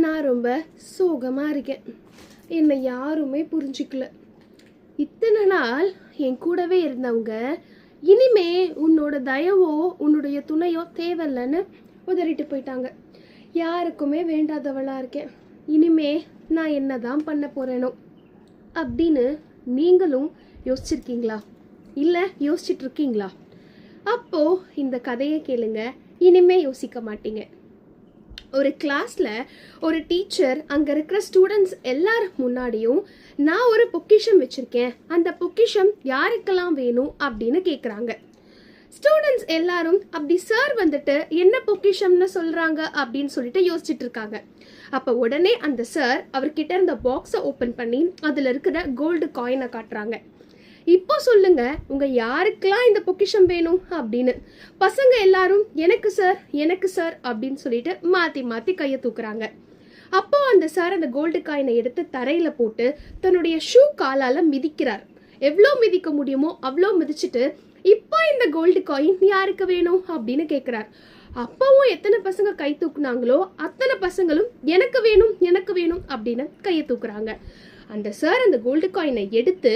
நான் ரொம்ப சோகமாக இருக்கேன். என்னை யாருமே புரிஞ்சிக்கல. இத்தனை நாள் என் கூடவே இருந்தவங்க இனிமே உன்னோட தயவோ உன்னுடைய துணையோ தேவையில்லைன்னு உதறிட்டு போயிட்டாங்க. யாருக்குமே வேண்டாதவளாக இருக்கேன். இனிமே நான் என்னதான் பண்ண போகிறேனோ அப்படின்னு நீங்களும் யோசிச்சிருக்கீங்களா? இல்லை யோசிச்சுட்டு இருக்கீங்களா? அப்போது இந்த கதையை கேளுங்க, இனிமே யோசிக்க மாட்டீங்க. ஒரு கிளாஸில் ஒரு டீச்சர் அங்கே இருக்கிற ஸ்டூடெண்ட்ஸ் எல்லாரும் முன்னாடியும் நான் ஒரு பொக்கிஷம் வச்சுருக்கேன், அந்த பொக்கிஷம் யாருக்கெல்லாம் வேணும் அப்படின்னு கேட்குறாங்க. ஸ்டூடெண்ட்ஸ் எல்லாரும் அப்படி சார் வந்துட்டு என்ன பொக்கிஷம்னு சொல்கிறாங்க அப்படின்னு சொல்லிட்டு யோசிச்சுட்டு இருக்காங்க. அப்போ உடனே அந்த சார் அவர்கிட்ட இருந்த பாக்ஸை ஓப்பன் பண்ணி அதில் இருக்கிற கோல்டு காயினை காட்டுறாங்க. இப்போ சொல்லுங்க, உங்க யாருக்கெல்லாம் இந்த பொக்கிஷம் வேணும் அப்படின்னு. பசங்க எல்லாரும் எனக்கு சார் எனக்கு சார் அப்படின்னு சொல்லிட்டு மாத்தி மாத்தி கையை தூக்குறாங்க. அப்போ அந்த சார் அந்த கோல்டு காயினை எடுத்து தரையில போட்டு தன்னுடைய ஷூ காலால மிதிக்கிறார். எவ்வளோ மிதிக்க முடியுமோ அவ்வளோ மிதிச்சுட்டு இப்போ இந்த கோல்டு காயின் யாருக்கு வேணும் அப்படின்னு கேட்கிறார். அப்பவும் எத்தனை பசங்க கை தூக்குனாங்களோ அத்தனை பசங்களும் எனக்கு வேணும் எனக்கு வேணும் அப்படின்னு கையை தூக்குறாங்க. அந்த சார் அந்த கோல்டு காயினை எடுத்து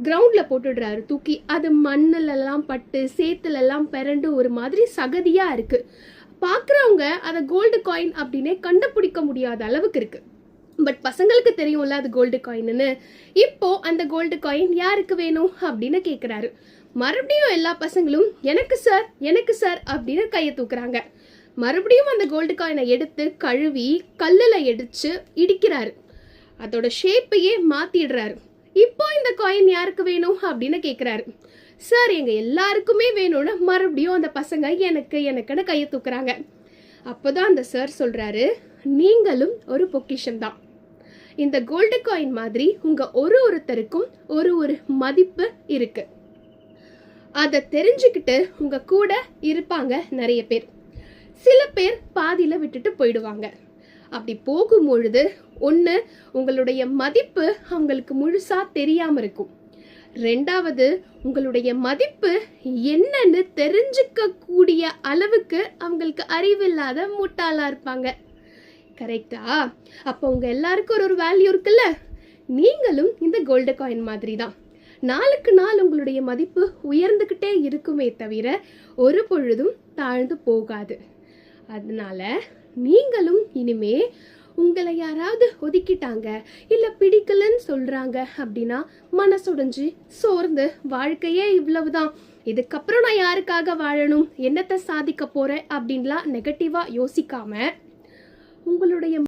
கிரவுண்டில் போட்டுடுறாரு தூக்கி. அது மண்ணிலெல்லாம் பட்டு சேத்துலெல்லாம் பிறண்டு ஒரு மாதிரி சகதியாக இருக்குது. பார்க்குறவங்க அதை கோல்டு காயின் அப்படின்னே கண்டுபிடிக்க முடியாத அளவுக்கு இருக்குது. பட் பசங்களுக்கு தெரியும்ல அது கோல்டு காயின்னு. இப்போ அந்த கோல்டு காயின் யாருக்கு வேணும் அப்படின்னு கேட்குறாரு. மறுபடியும் எல்லா பசங்களும் எனக்கு சார் அப்படின்னு கையை தூக்குறாங்க. மறுபடியும் அந்த கோல்டு காயினை எடுத்து கழுவி கல்லில் எடுத்து இடிக்கிறாரு. அதோட ஷேப்பையே மாற்றிடுறாரு. இப்போ இந்த காயின் யாருக்கு வேணும் அப்படின்னு கேட்குறாரு. சார் எங்க எல்லாருக்குமே வேணும்னு மறுபடியும் அந்த பசங்க எனக்குன்னு கையை தூக்குறாங்க. அப்போதான் அந்த சார் சொல்றாரு, நீங்களும் ஒரு பொக்கிஷம் தான். இந்த கோல்டு காயின் மாதிரி உங்க ஒருத்தருக்கும் ஒரு மதிப்பு இருக்கு. அதை தெரிஞ்சுக்கிட்டு உங்க கூட இருப்பாங்க நிறைய பேர். சில பேர் பாதியில விட்டுட்டு போயிடுவாங்க. அப்படி போகும்பொழுது ஒன்று உங்களுடைய மதிப்பு அவங்களுக்கு முழுசா தெரியாம இருக்கும். ரெண்டாவது உங்களுடைய மதிப்பு என்னன்னு தெரிஞ்சுக்க கூடிய அளவுக்கு அவங்களுக்கு அறிவில்லாத முட்டாளா இருப்பாங்க. கரெக்டா? அப்போ உங்க எல்லாருக்கும் ஒரு வேல்யூ இருக்குல்ல. நீங்களும் இந்த கோல்டு காயின் மாதிரி தான். நாளுக்கு நாள் உங்களுடைய மதிப்பு உயர்ந்துக்கிட்டே இருக்குமே தவிர ஒரு பொழுதும் தாழ்ந்து போகாது. அதனால நீங்களும் இனிமே உங்களை யாராவது ஒதுக்கிட்டாங்க இல்லை பிடிக்கலன்னு சொல்றாங்க அப்படின்னா மனசுடைஞ்சு சோர்ந்து வாழ்க்கையே இவ்வளவுதான், இதுக்கப்புறம் நான் யாருக்காக வாழணும், என்னத்தை சாதிக்க போறேன் அப்படின்லாம் நெகட்டிவா யோசிக்காம உங்களுடைய